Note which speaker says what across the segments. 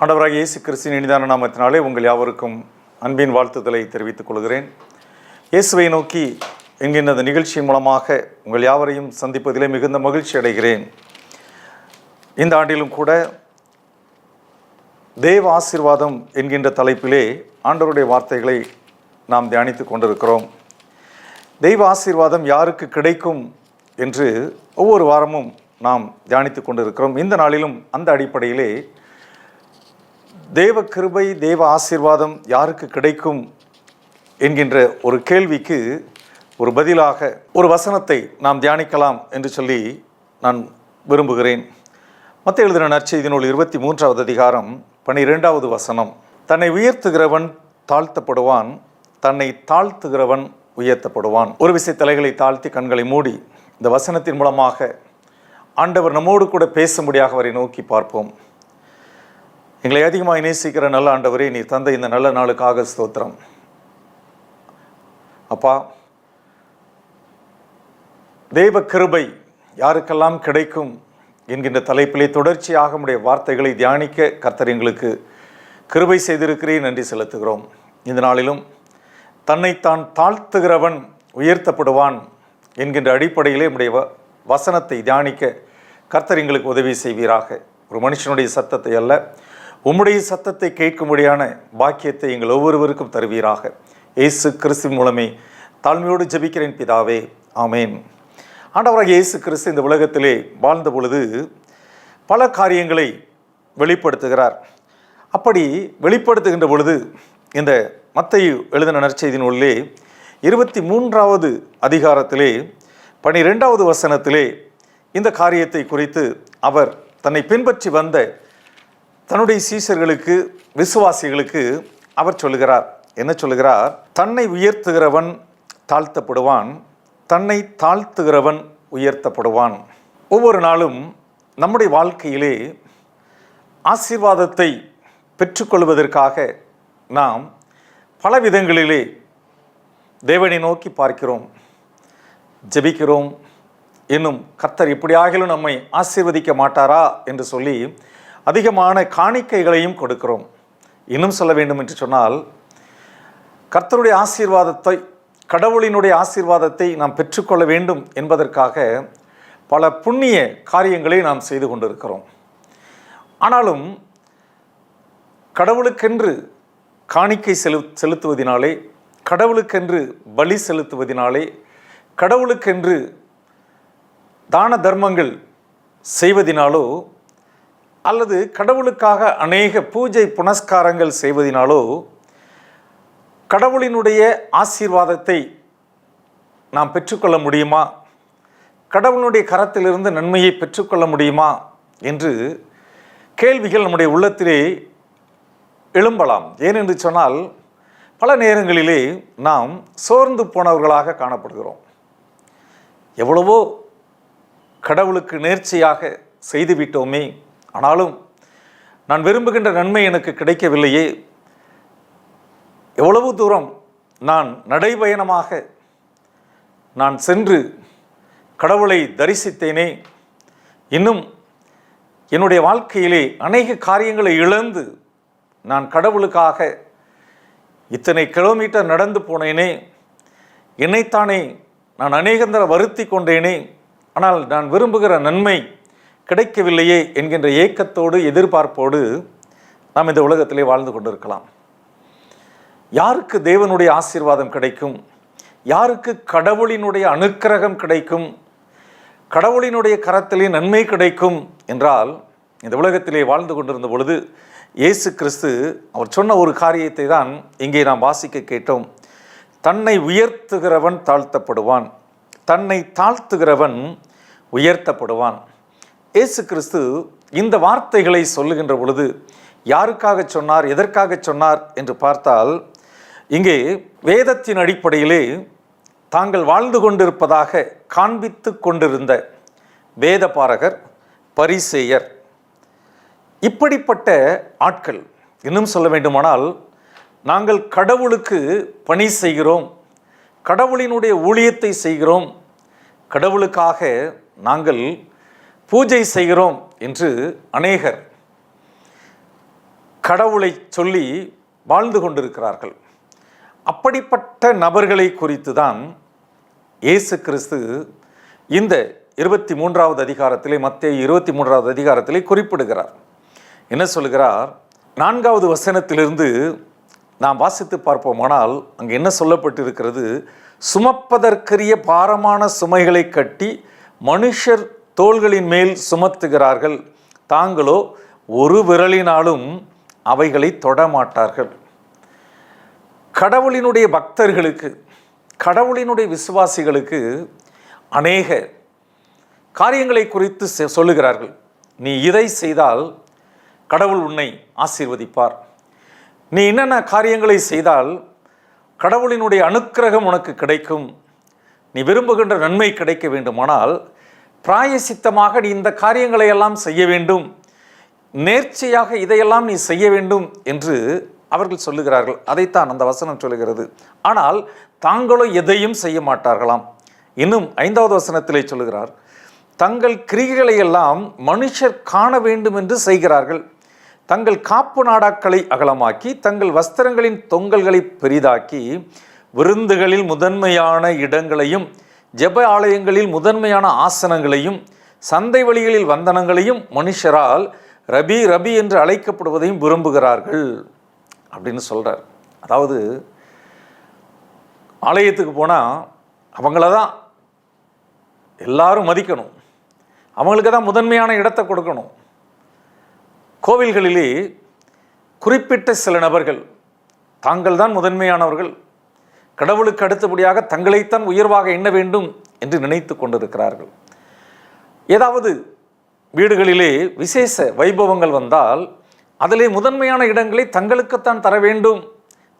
Speaker 1: ஆண்டவராகிய இயேசு கிறிஸ்துவின் இனிதான நாமத்தினாலே உங்கள் யாவருக்கும் அன்பின் வாழ்த்துதலை தெரிவித்துக் கொள்கிறேன். இயேசுவை நோக்கி என்கின்ற இந்த நிகழ்ச்சியின் மூலமாக உங்கள் யாவரையும் சந்திப்பதிலே மிகுந்த மகிழ்ச்சி அடைகிறேன். இந்த ஆண்டிலும் கூட தேவ ஆசீர்வாதம் என்கின்ற தலைப்பிலே ஆண்டவருடைய வார்த்தைகளை நாம் தியானித்து கொண்டிருக்கிறோம். தெய்வ ஆசீர்வாதம் யாருக்கு கிடைக்கும் என்று ஒவ்வொரு வாரமும் நாம் தியானித்து கொண்டிருக்கிறோம். இந்த நாளிலும் அந்த அடிப்படையிலே தேவ கிருபை, தேவ ஆசீர்வாதம் யாருக்கு கிடைக்கும் என்கின்ற ஒரு கேள்விக்கு ஒரு பதிலாக ஒரு வசனத்தை நாம் தியானிக்கலாம் என்று சொல்லி நான் விரும்புகிறேன். மத்தேயு எழுதின நற்செய்தி நூல் 23வது அதிகாரம் 12வது வசனம். தன்னை உயர்த்துகிறவன் தாழ்த்தப்படுவான், தன்னை தாழ்த்துகிறவன் உயர்த்தப்படுவான். ஒரு விசை தலைகளை தாழ்த்தி கண்களை மூடி இந்த வசனத்தின் மூலமாக ஆண்டவர் நம்மோடு கூட பேசும்படியாக அவரை நோக்கி பார்ப்போம். எங்களை அதிகமாக நேசிக்கிற நல்ல ஆண்டவரே, நீர் தந்த இந்த நல்ல நாளுக்காக ஸ்தோத்திரம். அப்பா, தெய்வ கிருபை யாருக்கெல்லாம் கிடைக்கும் என்கின்ற தலைப்பிலே தொடர்ச்சியாக உடைய வார்த்தைகளை தியானிக்க கர்த்தர் எங்களுக்கு கிருபை செய்திருக்கிறேன், நன்றி செலுத்துகிறோம். இந்த நாளிலும் தன்னைத்தான் தாழ்த்துகிறவன் உயர்த்தப்படுவான் என்கின்ற அடிப்படையிலே உடைய வசனத்தை தியானிக்க கர்த்தர் எங்களுக்கு உதவி செய்வீராக. ஒரு மனுஷனுடைய சத்தத்தை அல்ல, உம்முடைய சத்தத்தை கேட்கும்படியான பாக்கியத்தை எங்கள் ஒவ்வொருவருக்கும் தருவீராக. இயேசு கிறிஸ்து மூலமே தாழ்மையோடு ஜெபிக்கிறேன் பிதாவே, ஆமேன். ஆண்டவராகிய இயேசு கிறிஸ்து இந்த உலகத்திலே வாழ்ந்த பொழுது பல காரியங்களை வெளிப்படுத்துகிறார். அப்படி வெளிப்படுத்துகின்ற பொழுது இந்த மத்தேயு எழுதின நற்செய்தி நூலிலே 23வது அதிகாரத்திலே 12வது வசனத்திலே இந்த காரியத்தை குறித்து அவர் தன்னை பின்பற்றி வந்த தன்னுடைய சீஷர்களுக்கு, விசுவாசிகளுக்கு அவர் சொல்லுகிறார். என்ன சொல்லுகிறார்? தன்னை உயர்த்துகிறவன் தாழ்த்தப்படுவான், தன்னை தாழ்த்துகிறவன் உயர்த்தப்படுவான். ஒவ்வொரு நாளும் நம்முடைய வாழ்க்கையிலே ஆசீர்வாதத்தை பெற்றுக்கொள்வதற்காக நாம் பல விதங்களிலே தேவனை நோக்கி பார்க்கிறோம், ஜெபிக்கிறோம். இன்னும் கர்த்தர் இப்படியாகிலும் நம்மை ஆசீர்வதிக்க மாட்டாரா என்று சொல்லி அதிகமான காணிக்கைகளையும் கொடுக்கிறோம். இன்னும் சொல்ல வேண்டும் என்று சொன்னால், கர்த்தருடைய ஆசீர்வாதத்தை, கடவுளினுடைய ஆசீர்வாதத்தை நாம் பெற்றுக்கொள்ள வேண்டும் என்பதற்காக பல புண்ணிய காரியங்களை நாம் செய்து கொண்டிருக்கிறோம். ஆனாலும் கடவுளுக்கென்று காணிக்கை செலுத்துவதினாலே, கடவுளுக்கென்று பலி செலுத்துவதினாலே, கடவுளுக்கென்று தான தர்மங்கள் செய்வதினாலோ அல்லது கடவுளுக்காக அநேக பூஜை புனஸ்காரங்கள் செய்வதினாலோ கடவுளினுடைய ஆசீர்வாதத்தை நாம் பெற்றுக்கொள்ள முடியுமா? கடவுளுடைய கரத்திலிருந்து நன்மையை பெற்றுக்கொள்ள முடியுமா என்று கேள்விகள் நம்முடைய உள்ளத்திலே எழும்பலாம். ஏனென்று சொன்னால், பல நேரங்களிலே நாம் சோர்ந்து போனவர்களாக காணப்படுகிறோம். எவ்வளவோ கடவுளுக்கு நேர்ச்சியாக செய்துவிட்டோமே, ஆனாலும் நான் விரும்புகின்ற நன்மை எனக்கு கிடைக்கவில்லையே. எவ்வளவு தூரம் நான் நடைபயணமாக நான் சென்று கடவுளை தரிசித்தேனே, இன்னும் என்னுடைய வாழ்க்கையிலே அநேக காரியங்களை இழந்து நான் கடவுளுக்காக இத்தனை கிலோமீட்டர் நடந்து போனேனே, என்னைத்தானே நான் அநேகந்தர வருத்தி கொண்டேனே, ஆனால் நான் விரும்புகிற நன்மை கிடைக்கவில்லையே என்கின்ற ஏக்கத்தோடு, எதிர்பார்ப்போடு நாம் இந்த உலகத்திலே வாழ்ந்து கொண்டிருக்கலாம். யாருக்கு தேவனுடைய ஆசீர்வாதம் கிடைக்கும்? யாருக்கு கடவுளினுடைய அனுக்கிரகம் கிடைக்கும்? கடவுளினுடைய கரத்திலே நன்மை கிடைக்கும் என்றால், இந்த உலகத்திலே வாழ்ந்து கொண்டிருந்த பொழுது இயேசு கிறிஸ்து அவர் சொன்ன ஒரு காரியத்தை தான் இங்கே நாம் வாசிக்க கேட்டோம். தன்னை உயர்த்துகிறவன் தாழ்த்தப்படுவான், தன்னை தாழ்த்துகிறவன் உயர்த்தப்படுவான். இயேசு கிறிஸ்து இந்த வார்த்தைகளை சொல்லுகின்ற பொழுது யாருக்காக சொன்னார், எதற்காக சொன்னார் என்று பார்த்தால், இங்கே வேதத்தின் அடிப்படையிலே தாங்கள் வாழ்ந்து கொண்டிருப்பதாக காண்பித்து கொண்டிருந்த வேத பாரகர், பரிசேயர், இப்படிப்பட்ட ஆட்கள், இன்னும் சொல்ல வேண்டுமானால், நாங்கள் கடவுளுக்கு பணி செய்கிறோம், கடவுளினுடைய ஊழியத்தை செய்கிறோம், கடவுளுக்காக நாங்கள் பூஜை செய்கிறோம் என்று அநேகர் கடவுளை சொல்லி வாழ்ந்து கொண்டிருக்கிறார்கள். அப்படிப்பட்ட நபர்களை குறித்து தான் இயேசு கிறிஸ்து இந்த 23வது அதிகாரத்திலே, மத்தேயு 23வது அதிகாரத்திலே குறிப்பிடுகிறார். என்ன சொல்கிறார்? 4வது வசனத்திலிருந்து நாம் வாசித்து பார்ப்போமானால் அங்கே என்ன சொல்லப்பட்டிருக்கிறது? சுமப்பதற்கரிய பாரமான சுமைகளை கட்டி மனுஷர் தோள்களின் மேல் சுமத்துகிறார்கள், தாங்களோ ஒரு விரலினாலும் அவைகளை தொடமாட்டார்கள். கடவுளினுடைய பக்தர்களுக்கு, கடவுளினுடைய விசுவாசிகளுக்கு அநேக காரியங்களை குறித்து சொல்லுகிறார்கள். நீ இதை செய்தால் கடவுள் உன்னை ஆசீர்வதிப்பார், நீ என்னென்ன காரியங்களை செய்தால் கடவுளினுடைய அனுக்கிரகம் உனக்கு கிடைக்கும், நீ விரும்புகின்ற நன்மை கிடைக்க வேண்டுமானால் பிராயசித்தமாக நீ இந்த காரியங்களை எல்லாம் செய்ய வேண்டும், நேர்ச்சையாக இதையெல்லாம் நீ செய்ய வேண்டும் என்று அவர்கள் சொல்லுகிறார்கள். அதைத்தான் அந்த வசனம் சொல்லுகிறது. ஆனால் தாங்களோ எதையும் செய்ய மாட்டார்களாம். இன்னும் 5வது வசனத்திலே சொல்லுகிறார், தங்கள் கிரிகளை எல்லாம் மனுஷர் காண வேண்டும் என்று செய்கிறார்கள், தங்கள் காப்பு நாடாக்களை அகலமாக்கி தங்கள் வஸ்திரங்களின் தொங்கல்களை பெரிதாக்கி விருந்துகளில் முதன்மையான இடங்களையும் ஜெப ஆலயங்களில் முதன்மையான ஆசனங்களையும் சந்தை வழிகளில் வந்தனங்களையும் மனுஷரால் ரபி ரபி என்று அழைக்கப்படுவதையும் விரும்புகிறார்கள் அப்படின்னு சொல்கிறார். அதாவது ஆலயத்துக்கு போனால் அவங்கள தான் எல்லாரும் மதிக்கணும், அவங்களுக்கு தான் முதன்மையான இடத்தை கொடுக்கணும். கோவில்களிலே குறிப்பிட்ட சில நபர்கள் தாங்கள் தான் முதன்மையானவர்கள், கடவுளுக்கு அடுத்தபடியாக தங்களைத்தான் உயர்வாக எண்ண வேண்டும் என்று நினைத்து கொண்டிருக்கிறார்கள். ஏதாவது வீடுகளிலே விசேஷ வைபவங்கள் வந்தால் அதிலே முதன்மையான இடங்களை தங்களுக்குத்தான் தர வேண்டும்,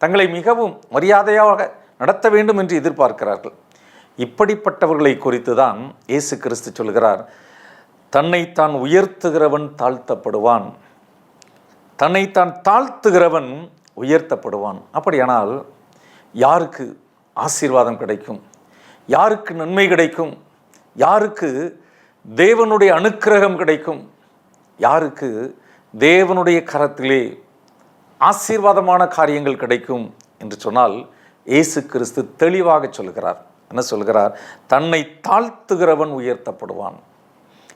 Speaker 1: தங்களை மிகவும் மரியாதையாக நடத்த வேண்டும் என்று எதிர்பார்க்கிறார்கள். இப்படிப்பட்டவர்களை குறித்து தான் இயேசு கிறிஸ்து சொல்கிறார், தன்னைத்தான் உயர்த்துகிறவன் தாழ்த்தப்படுவான், தன்னைத்தான் தாழ்த்துகிறவன் உயர்த்தப்படுவான். அப்படியானால் யாருக்கு ஆசீர்வாதம் கிடைக்கும், யாருக்கு நன்மை கிடைக்கும், யாருக்கு தேவனுடைய அனுக்கிரகம் கிடைக்கும், யாருக்கு தேவனுடைய கரத்திலே ஆசீர்வாதமான காரியங்கள் கிடைக்கும் என்று சொன்னால் இயேசு கிறிஸ்து தெளிவாக சொல்கிறார். என்ன சொல்கிறார்? தன்னை தாழ்த்துகிறவன் உயர்த்தப்படுவான்.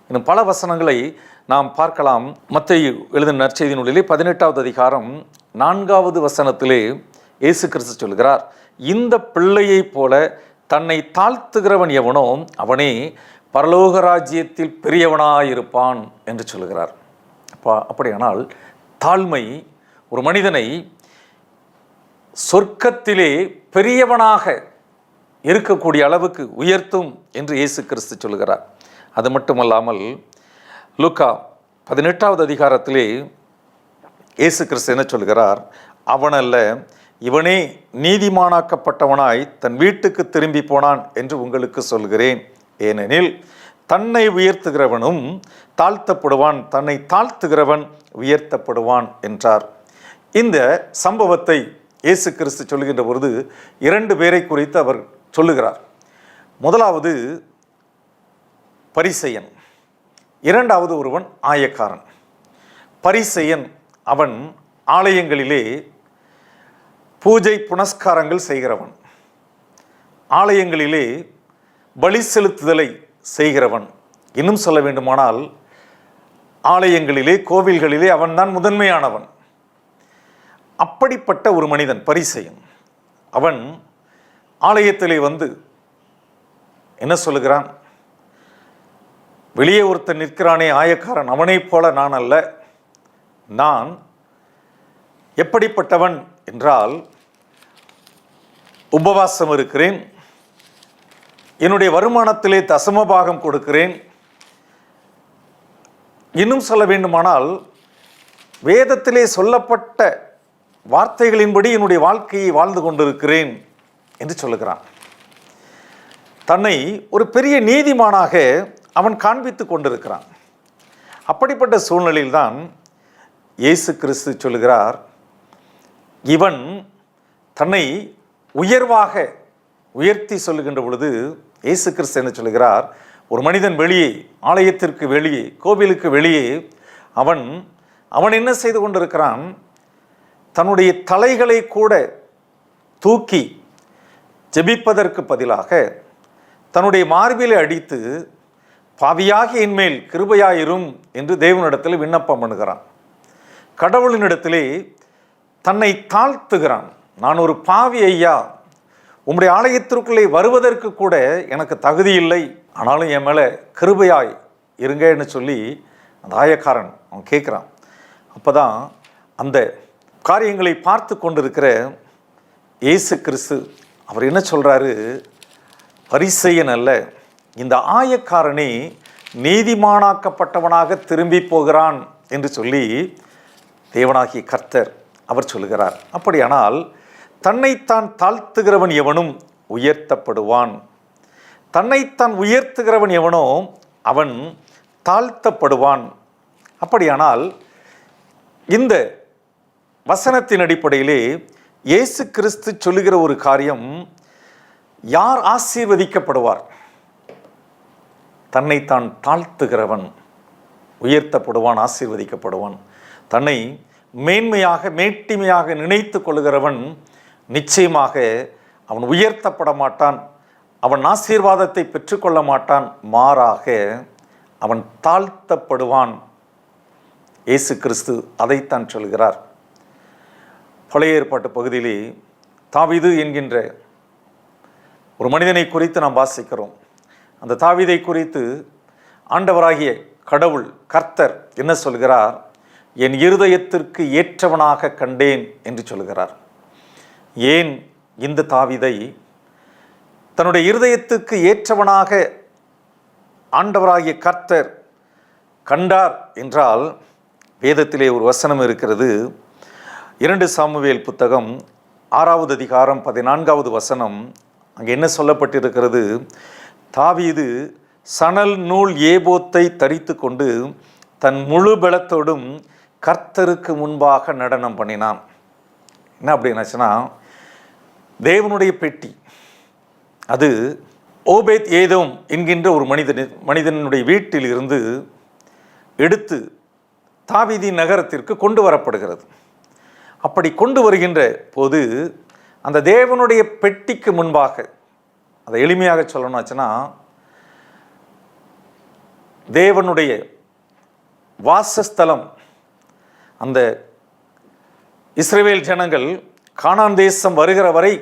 Speaker 1: இன்னும் பல வசனங்களை நாம் பார்க்கலாம். மத்தேயு எழுதின நற்செய்தி நூலிலே 18வது அதிகாரம் 4வது வசனத்திலே இயேசு கிறிஸ்து சொல்கிறார், இந்த பிள்ளையை போல தன்னை தாழ்த்துகிறவன் எவனோ அவனே பரலோக ராஜ்யத்தில் பெரியவனாயிருப்பான் என்று சொல்கிறார். அப்படியானால் தாழ்மை ஒரு மனிதனை சொர்க்கத்திலே பெரியவனாக இருக்கக்கூடிய அளவுக்கு உயர்த்தும் என்று இயேசு கிறிஸ்து சொல்கிறார். அது மட்டுமல்லாமல் லூக்கா 18வது அதிகாரத்திலே இயேசு கிறிஸ்து என்ன சொல்கிறார்? அவனல்ல, இவனே நீதிமானாக்கப்பட்டவனாய் தன் வீட்டுக்கு திரும்பி போனான் என்று உங்களுக்கு சொல்கிறேன். ஏனெனில் தன்னை உயர்த்துகிறவனும் தாழ்த்தப்படுவான், தன்னை தாழ்த்துகிறவன் உயர்த்தப்படுவான் என்றார். இந்த சம்பவத்தை இயேசு கிறிஸ்து சொல்லுகின்ற பொழுது 2 பேரை குறித்து அவர் சொல்லுகிறார். முதலாவது பரிசேயன், 2வது ஒருவன் ஆயக்காரன். பரிசேயன் அவன் ஆலயங்களிலே பூஜை புனஸ்காரங்கள் செய்கிறவன், ஆலயங்களிலே பலி செலுத்துதலை செய்கிறவன். இன்னும் சொல்ல வேண்டுமானால் ஆலயங்களிலே கோவில்களிலே அவன்தான் முதன்மையானவன். அப்படிப்பட்ட ஒரு மனிதன் பரிசேயன். அவன் ஆலயத்திலே வந்து என்ன சொல்லுகிறான்? வெளியே ஒருத்தன் நிற்கிறானே ஆயக்காரன், அவனைப் போல நான் அல்ல. நான் எப்படிப்பட்டவன் என்றால் உபவாசம் இருக்கிறேன், என்னுடைய வருமானத்திலே தசமபாகம் கொடுக்கிறேன். இன்னும் சொல்ல வேண்டுமானால் வேதத்திலே சொல்லப்பட்ட வார்த்தைகளின்படி என்னுடைய வாழ்க்கையை வாழ்ந்து கொண்டிருக்கிறேன் என்று சொல்லுகிறான். தன்னை ஒரு பெரிய நீதிமானாக அவன் காண்பித்து கொண்டிருக்கிறான். அப்படிப்பட்ட சூழ்நிலையில்தான் இயேசு கிறிஸ்து சொல்லுகிறார், இவன் தன்னை உயர்வாக உயர்த்தி சொல்லுகின்ற பொழுது இயேசு கிறிஸ்து என்ன சொல்லுகிறார்? ஒரு மனிதன் வெளியே, ஆலயத்திற்கு வெளியே, கோவிலுக்கு வெளியே அவன் என்ன செய்து கொண்டிருக்கிறான்? தன்னுடைய தலைகளை கூட தூக்கி ஜெபிப்பதற்கு பதிலாக தன்னுடைய மார்பிலை அடித்து பாவியாகி என்மேல் கிருபையாயிரும் என்று தேவனிடத்தில் விண்ணப்பம் பண்ணுகிறான். கடவுளினிடத்திலே தன்னை தாழ்த்துகிறான். நான் ஒரு பாவி ஐயா, உம்முடைய ஆலயத்திற்குள்ளே வருவதற்கு கூட எனக்கு தகுதி இல்லை, ஆனாலும் என் மேலே கிருபையாய் இருங்கன்னு சொல்லி அந்த ஆயக்காரன் அவன் கேட்குறான். அப்போ தான் அந்த காரியங்களை பார்த்து கொண்டிருக்கிற இயேசு கிறிஸ்து அவர் என்ன சொல்கிறாரு, பரிசேயன் அல்ல, இந்த ஆயக்காரனே நீதிமானாக்கப்பட்டவனாக திரும்பி போகிறான் என்று சொல்லி தேவனாகிய கர்த்தர் அவர் சொல்லுகிறார். அப்படியானால் தன்னைத்தான் தாழ்த்துகிறவன் எவனும் உயர்த்தப்படுவான், தன்னைத்தான் உயர்த்துகிறவன் எவனோ அவன் தாழ்த்தப்படுவான். அப்படியானால் இந்த வசனத்தின் அடிப்படையிலே இயேசு கிறிஸ்து சொல்லுகிற ஒரு காரியம், யார் ஆசீர்வதிக்கப்படுவார்? தன்னைத்தான் தாழ்த்துகிறவன் உயர்த்தப்படுவான், ஆசீர்வதிக்கப்படுவான். தன்னை மேன்மையாக மேட்டிமையாக நினைத்து கொள்கிறவன் நிச்சயமாக அவன் உயர்த்தப்பட மாட்டான், அவன் ஆசீர்வாதத்தை பெற்றுக்கொள்ள மாட்டான், மாறாக அவன் தாழ்த்தப்படுவான். இயேசு கிறிஸ்து அதைத்தான் சொல்கிறார். பழைய ஏற்பாட்டு பகுதியிலே தாவீது என்கின்ற ஒரு மனிதனை குறித்து நாம் வாசிக்கிறோம். அந்த தாவீதை குறித்து ஆண்டவராகிய கடவுள் கர்த்தர் என்ன சொல்கிறார்? என் இருதயத்திற்கு ஏற்றவனாக கண்டேன் என்று சொல்கிறார். ஏன் இந்த தாவீதை தன்னுடைய இருதயத்துக்கு ஏற்றவனாக ஆண்டவராகிய கர்த்தர் கண்டார் என்றால், வேதத்திலே ஒரு வசனம் இருக்கிறது. 2 சாமுவேல் புத்தகம் 6வது அதிகாரம் 14வது வசனம். அங்கே என்ன சொல்லப்பட்டிருக்கிறது? தாவீது சணல் நூல் ஏபோத்தை தரித்து கொண்டு தன் முழு பலத்தோடும் கர்த்தருக்கு முன்பாக நடனம் பண்ணினான். என்ன அப்படின்னாச்சுன்னா, தேவனுடைய பெட்டி அது ஓபேத் ஏதோம் என்கின்ற ஒரு மனிதனுடைய வீட்டில் இருந்து எடுத்து தாவீதின் நகரத்திற்கு கொண்டு வரப்படுகிறது. அப்படி கொண்டு வருகின்ற போது அந்த தேவனுடைய பெட்டிக்கு முன்பாக, அதை எளிமையாக சொல்லணும்னாச்சுன்னா, தேவனுடைய வாசஸ்தலம், அந்த இஸ்ரவேல் ஜனங்கள் கானான் தேசம் வருகிற வரை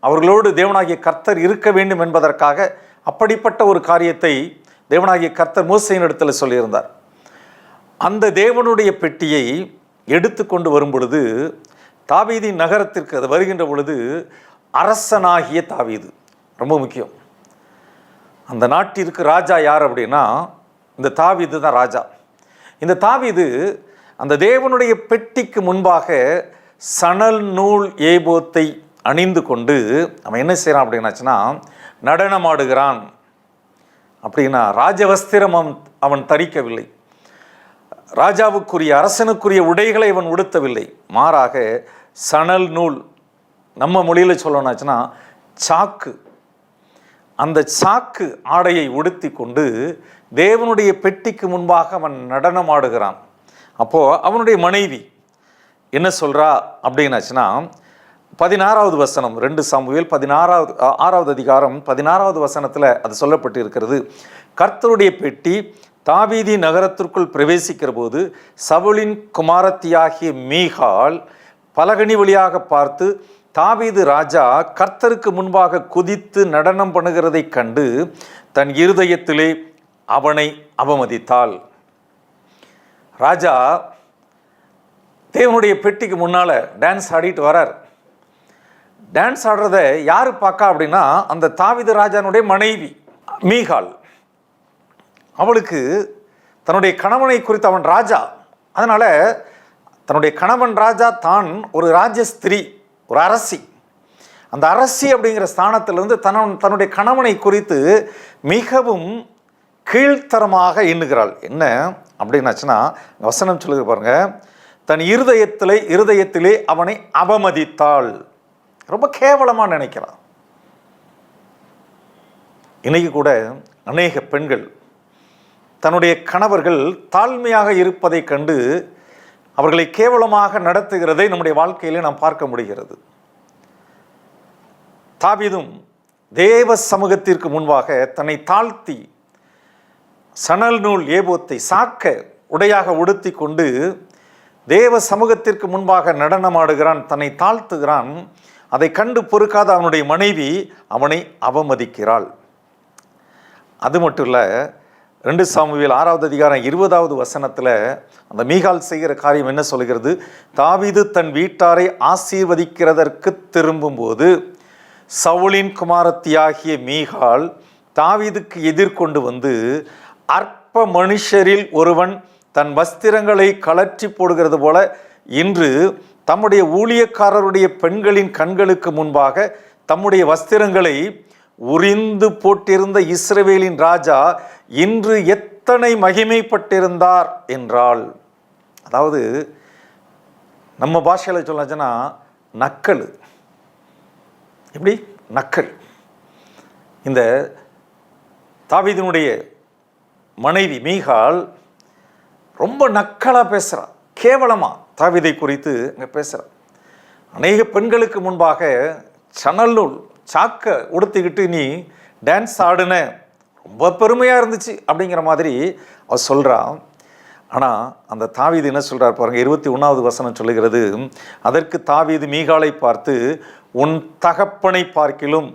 Speaker 1: அவர்களோடு தேவனாகிய கர்த்தர் இருக்க வேண்டும் என்பதற்காக அப்படிப்பட்ட ஒரு காரியத்தை தேவனாகிய கர்த்தர் மோசேயின் இடத்துல சொல்லியிருந்தார். அந்த தேவனுடைய பெட்டியை எடுத்து கொண்டு வரும் பொழுது, தாவீதின் நகரத்திற்கு அது வருகின்ற பொழுது, அரசனாகிய தாவீது ரொம்ப முக்கியம். அந்த நாட்டிற்கு ராஜா யார் அப்படின்னா, இந்த தாவீது தான் ராஜா. இந்த தாவீது அந்த தேவனுடைய பெட்டிக்கு முன்பாக சணல் நூல் ஏபோத்தை அணிந்து கொண்டு அவன் என்ன செய்கிறான் அப்படின்னாச்சுன்னா, நடனமாடுகிறான். அப்படின்னா ராஜவஸ்திரம் அவன் தரிக்கவில்லை, ராஜாவுக்குரிய அரசனுக்குரிய உடைகளை அவன் உடுத்தவில்லை, மாறாக சணல் நூல், நம்ம மொழியில் சொல்லணும்னாச்சுன்னா சாக்கு, அந்த சாக்கு ஆடையை உடுத்தி கொண்டு தேவனுடைய பெட்டிக்கு முன்பாக அவன் நடனமாடுகிறான். அப்போது அவனுடைய மனைவி என்ன சொல்கிறா அப்படின்னாச்சுன்னா, 16வது வசனம், 2 சாமுவேல் 6வது அதிகாரம் 16வது வசனத்தில் அது சொல்லப்பட்டு இருக்கிறது. கர்த்தருடைய பெட்டி தாவீதி நகரத்திற்குள் பிரவேசிக்கிற போது சவுலின் குமாரத்தியாகிய மீகாள் பலகனி வழியாக பார்த்து தாவீது ராஜா கர்த்தருக்கு முன்பாக குதித்து நடனம் பண்ணுகிறதை கண்டு தன் இருதயத்திலே அவனை அவமதித்தாள். ராஜா தேவனுடைய பெட்டிக்கு முன்னால் டான்ஸ் ஆடிட்டு வரார். டான்ஸ் ஆடுறத யார் பார்க்கா அப்படின்னா, அந்த தாவீது ராஜானுடைய மனைவி மீகாள். அவளுக்கு தன்னுடைய கணவனை குறித்து, அவன் ராஜா, அதனால் தன்னுடைய கணவன் ராஜா, தான் ஒரு ராஜஸ்திரீ, ஒரு அரசி. அந்த அரசி அப்படிங்கிற ஸ்தானத்திலிருந்து தன்னுடைய கணவனை குறித்து மிகவும் கீழ்த்தரமாக எண்ணுகிறாள். என்ன அப்படின்னாச்சுன்னா, வசனம் சொல்லுங்க பாருங்க, தன் இருதயத்திலே அவனை அவமதித்தாள். ரொம்ப கேவலமாக நினைக்கிறான். இன்னைக்கு கூட அநேக பெண்கள் தன்னுடைய கணவர்கள் தாழ்மையாக இருப்பதை கண்டு அவர்களை கேவலமாக நடத்துகிறதை நம்முடைய வாழ்க்கையிலே நாம் பார்க்க முடிகிறது. தாவீதும் தேவ சமூகத்திற்கு முன்பாக தன்னை தாழ்த்தி சணல் நூல் ஏபோத்தை சாக்க உடையாக உடுத்தி கொண்டு தேவ சமூகத்திற்கு முன்பாக நடனமாடுகிறான், தன்னை தாழ்த்துகிறான். அதை கண்டு பொறுக்காத அவனுடைய மனைவி அவனை அவமதிக்கிறாள். அது மட்டும் இல்லை, 2 சாமுவேல் 6வது அதிகாரம் 20வது வசனத்தில் அந்த மீகால் செய்கிற காரியம் என்ன சொல்கிறது? தாவீது தன் வீட்டாரை ஆசீர்வதிக்கிறதற்கு திரும்பும்போது சவுலின் குமாரத்தியாகிய மீகால் தாவீதுக்கு எதிர்கொண்டு வந்து, அற்ப மனுஷரில் ஒருவன் தன் வஸ்திரங்களை கலற்றி போடுகிறது போல இன்று தம்முடைய ஊழியக்காரருடைய பெண்களின் கண்களுக்கு முன்பாக தம்முடைய வஸ்திரங்களை உரிந்து போட்டிருந்த இஸ்ரவேலின் ராஜா இன்று எத்தனை மகிமைப்பட்டிருந்தார் என்றாள். அதாவது நம்ம பாஷையில் சொன்னாச்சுன்னா நக்கல். எப்படி நக்கல்? இந்த தாவீதினுடைய மனைவி மீகால் ரொம்ப நக்கலாக பேசுகிறான், கேவலமாக தாவீதை குறித்து அங்கே பேசுகிறான். அநேக பெண்களுக்கு முன்பாக சணல் நூல் சாக்க உடுத்திக்கிட்டு நீ டான்ஸ் ஆடுன, ரொம்ப பெருமையாக இருந்துச்சு அப்படிங்கிற மாதிரி அவ சொல்கிறான். ஆனால் அந்த தாவீது என்ன சொல்கிறார் பாருங்க, 21வது வசனம் சொல்லுகிறது, அதற்கு தாவீது மீகாலை பார்த்து, உன் தகப்பனை பார்க்கிலும்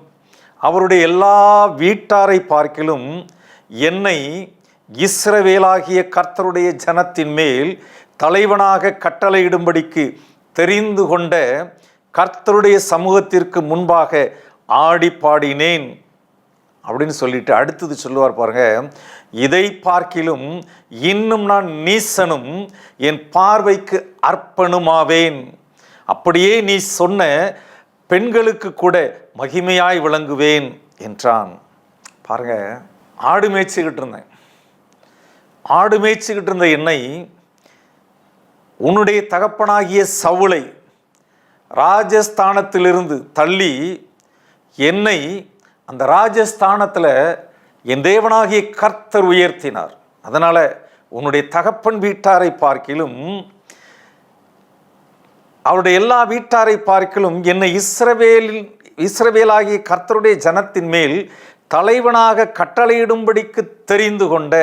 Speaker 1: அவருடைய எல்லா வீட்டாரை பார்க்கிலும் என்னை இஸ்ரவேலாகிய கர்த்தருடைய ஜனத்தின் மேல் தலைவனாக கட்டளையிடும்படிக்கு தெரிந்து கொண்ட கர்த்தருடைய சமூகத்திற்கு முன்பாக ஆடி பாடினேன் அப்படின்னு சொல்லிட்டு அடுத்தது சொல்லுவார் பாருங்க, இதை பார்க்கிலும் இன்னும் நான் நீசனும் என் பார்வைக்கு அர்ப்பணுமாவேன். அப்படியே நீ சொன்ன பெண்களுக்கு கூட மகிமையாய் விளங்குவேன் என்றான். பாருங்க, ஆடு மேய்ச்சிக்கிட்டு இருந்த என்னை உன்னுடைய தகப்பனாகிய சவுலை ராஜஸ்தானத்திலிருந்து தள்ளி என்னை அந்த ராஜஸ்தானத்தில் என் தேவனாகிய கர்த்தர் உயர்த்தினார். அதனால் உன்னுடைய தகப்பன் வீட்டாரை பார்க்கிலும் அவருடைய எல்லா வீட்டாரை பார்க்கிலும் என்னை இஸ்ரவேலாகிய கர்த்தருடைய ஜனத்தின் மேல் தலைவனாக கட்டளையிடும்படிக்கு தெரிந்து கொண்ட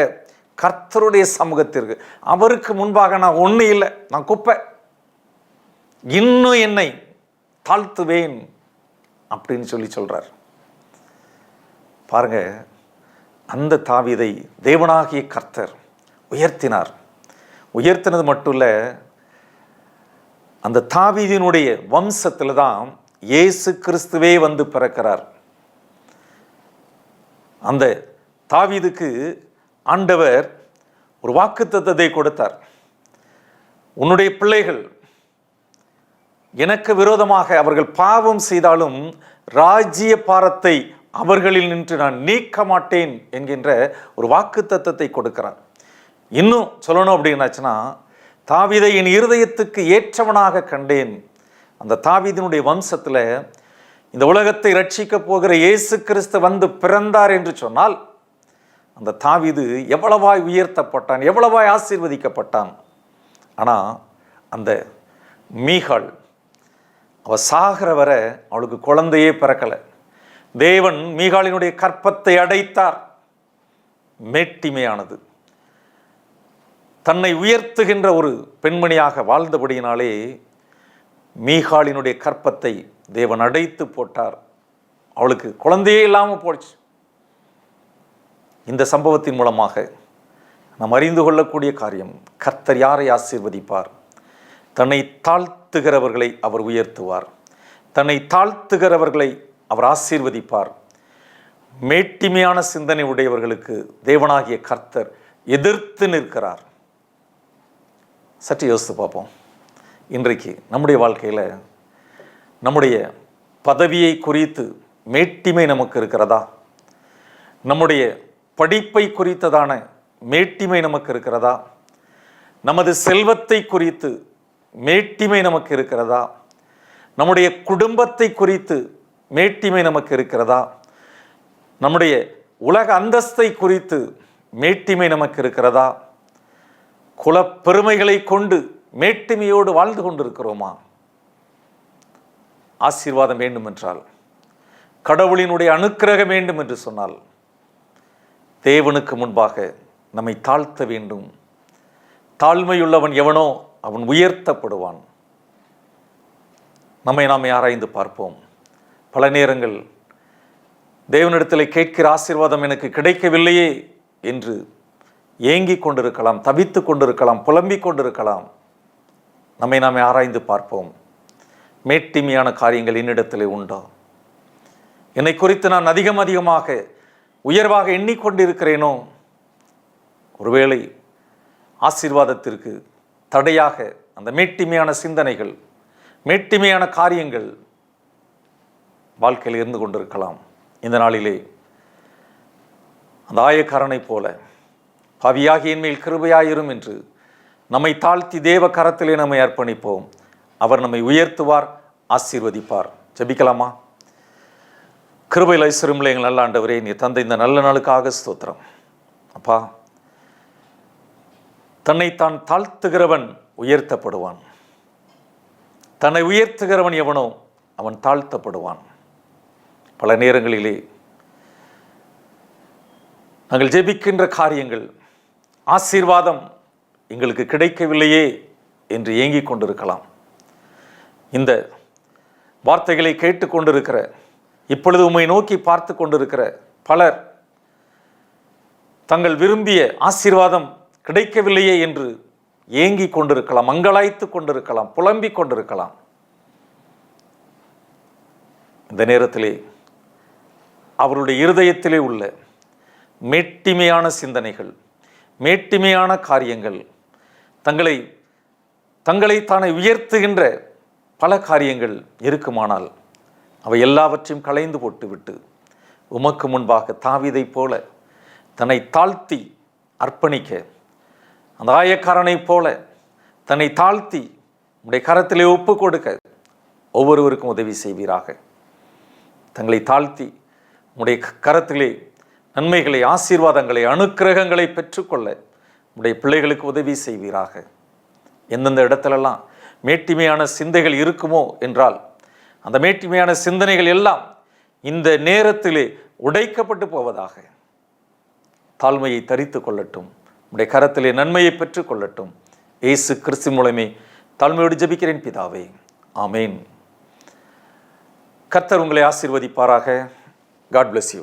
Speaker 1: கர்த்தருடைய சமூகத்திற்கு, அவருக்கு முன்பாக நான் ஒன்றும் இல்லை, நான் குப்பை, இன்னும் என்னை தாழ்த்துவேன் அப்படின்னு சொல்றார். பாருங்க, அந்த தாவீதை தேவனாகிய கர்த்தர் உயர்த்தினார். உயர்த்தினது மட்டும் இல்லை, அந்த தாவீதினுடைய வம்சத்தில் தான் இயேசு கிறிஸ்துவே வந்து பிறக்கிறார். அந்த தாவீதுக்கு ஆண்டவர் ஒரு வாக்குத்தத்தத்தை கொடுத்தார். உன்னுடைய பிள்ளைகள் எனக்கு விரோதமாக அவர்கள் பாவம் செய்தாலும் ராஜ்ய பாரத்தை அவர்களில் நின்று நான் நீக்க மாட்டேன் என்கின்ற ஒரு வாக்குத்தத்தத்தை கொடுக்கிறார். இன்னும் சொல்லணும் அப்படின்னாச்சுன்னா, தாவீதை என் இருதயத்துக்கு ஏற்றவனாக கண்டேன். அந்த தாவீதினுடைய வம்சத்தில் இந்த உலகத்தை ரட்சிக்க போகிற இயேசு கிறிஸ்து வந்து பிறந்தார் என்று சொன்னால், அந்த தாவீது எவ்வளவாய் உயர்த்தப்பட்டான், எவ்வளவாய் ஆசீர்வதிக்கப்பட்டான். ஆனால் அந்த மீகாள் அவள் சாகிற வர அவளுக்கு குழந்தையே பிறக்கலை. தேவன் மீகாளினுடைய கற்பத்தை அடைத்தார். மேட்டிமையானது. தன்னை உயர்த்துகின்ற ஒரு பெண்மணியாக வாழ்ந்தபடியினாலே மீகாளினுடைய கற்பத்தை தேவன் அடைத்து போட்டார். அவளுக்கு குழந்தையே இல்லாமல் போச்சு. இந்த சம்பவத்தின் மூலமாக நாம் அறிந்து கொள்ளக்கூடிய காரியம், கர்த்தர் யாரை ஆசீர்வதிப்பார்? தன்னை தாழ்த்துகிறவர்களை அவர் உயர்த்துவார். தன்னை தாழ்த்துகிறவர்களை அவர் ஆசீர்வதிப்பார். மேட்டிமையான சிந்தனை உடையவர்களுக்கு தேவனாகிய கர்த்தர் எதிர்த்து நிற்கிறார். சற்று யோசித்து பார்ப்போம். இன்றைக்கு நம்முடைய வாழ்க்கையில் நம்முடைய பதவியை குறித்து மேட்டிமை நமக்கு இருக்கிறதா? நம்முடைய படிப்பை குறித்ததான மேட்டிமை நமக்கு இருக்கிறதா? நமது செல்வத்தை குறித்து மேட்டிமை நமக்கு இருக்கிறதா? நம்முடைய குடும்பத்தை குறித்து மேட்டிமை நமக்கு இருக்கிறதா? நம்முடைய உலக அந்தஸ்தை குறித்து மேட்டிமை நமக்கு இருக்கிறதா? குலப்பெருமைகளை கொண்டு மேட்டிமையோடு வாழ்ந்து கொண்டிருக்கிறோமா? ஆசீர்வாதம் வேண்டும் என்றால், கடவுளினுடைய அனுக்கிரகம் வேண்டும் என்று சொன்னால், தேவனுக்கு முன்பாக நம்மை தாழ்த்த வேண்டும். தாழ்மையுள்ளவன் எவனோ அவன் உயர்த்தப்படுவான். நம்மை நாம் ஆராய்ந்து பார்ப்போம். பல நேரங்கள் தேவனிடத்தில் கேட்கிற ஆசீர்வாதம் எனக்கு கிடைக்கவில்லையே என்று ஏங்கிக் கொண்டிருக்கலாம், தவித்து கொண்டிருக்கலாம், புலம்பிக் கொண்டிருக்கலாம். நம்மை நாம் ஆராய்ந்து பார்ப்போம். மேட்டிமையான காரியங்கள் என்னிடத்திலே உண்டா? என்னை குறித்து நான் அதிகமாக உயர்வாக எண்ணிக்கொண்டிருக்கிறேனோ? ஒருவேளை ஆசீர்வாதத்திற்கு தடையாக அந்த மேட்டிமையான சிந்தனைகள், மேட்டிமையான காரியங்கள் வாழ்க்கையில் இருந்து கொண்டிருக்கலாம். இந்த நாளிலே அந்த ஆயக்காரனை போல பாவியாகி என் மேல் கிருபையாயிரும் என்று நம்மை தாழ்த்தி தேவ கரத்திலே நம்மை அர்ப்பணிப்போம். அவர் நம்மை உயர்த்துவார், ஆசீர்வதிப்பார். ஜெபிக்கலாமா? கிருபையில் ஐஸ்வர்யமுள்ள எங்கள் நல்ல ஆண்டவரே, நீ தந்த இந்த நல்ல நாளுக்காக ஸ்தோத்திரம். அப்பா, தன்னைத்தான் தாழ்த்துகிறவன் உயர்த்தப்படுவான். தன்னை உயர்த்துகிறவன் எவனோ அவன் தாழ்த்தப்படுவான். பல நேரங்களிலே நாங்கள் ஜெபிக்கின்ற காரியங்கள், ஆசீர்வாதம் எங்களுக்கு கிடைக்கவில்லையே என்று ஏங்கிக் கொண்டிருக்கலாம். இந்த வார்த்தைகளை கேட்டுக்கொண்டிருக்கிற, இப்பொழுது உம்மை நோக்கி பார்த்து கொண்டிருக்கிற பலர் தங்கள் விரும்பிய ஆசீர்வாதம் கிடைக்கவில்லையே என்று ஏங்கிக் கொண்டிருக்கலாம், மங்களாய்த்து கொண்டிருக்கலாம், புலம்பிக் கொண்டிருக்கலாம். இந்த நேரத்திலே அவருடைய இருதயத்திலே உள்ள மேட்டிமையான சிந்தனைகள், மேட்டிமையான காரியங்கள், தங்களை தானே உயர்த்துகின்ற பல காரியங்கள் இருக்குமானால் அவை எல்லாவற்றையும் களைந்து போட்டுவிட்டு உமக்கு முன்பாக தாவீதை போல தன்னை தாழ்த்தி அர்ப்பணிக்க, அந்த ஆயக்காரனைப் போல தன்னை தாழ்த்தி உடைய கரத்திலே ஒப்பு கொடுக்க ஒவ்வொருவருக்கும் உதவி செய்வீராக. தங்களை தாழ்த்தி உடைய கரத்திலே நன்மைகளை, ஆசீர்வாதங்களை, அனுக்கிரகங்களை பெற்றுக்கொள்ள உடைய பிள்ளைகளுக்கு உதவி செய்வீராக. எந்தெந்த இடத்திலெல்லாம் மேட்டிமையான சிந்தைகள் இருக்குமோ என்றால் அந்த மேட்டிமையான சிந்தனைகள் எல்லாம் இந்த நேரத்திலே உடைக்கப்பட்டு போவதாக. தாழ்மையை தரித்து கொள்ளட்டும், உடைய கரத்திலே நன்மையை பெற்றுக் கொள்ளட்டும். இயேசு கிறிஸ்து மூலமே தாழ்மையோடு ஜெபிக்கிறேன் பிதாவே, ஆமேன். கர்த்தர் உங்களை ஆசீர்வதிப்பாராக. God bless you.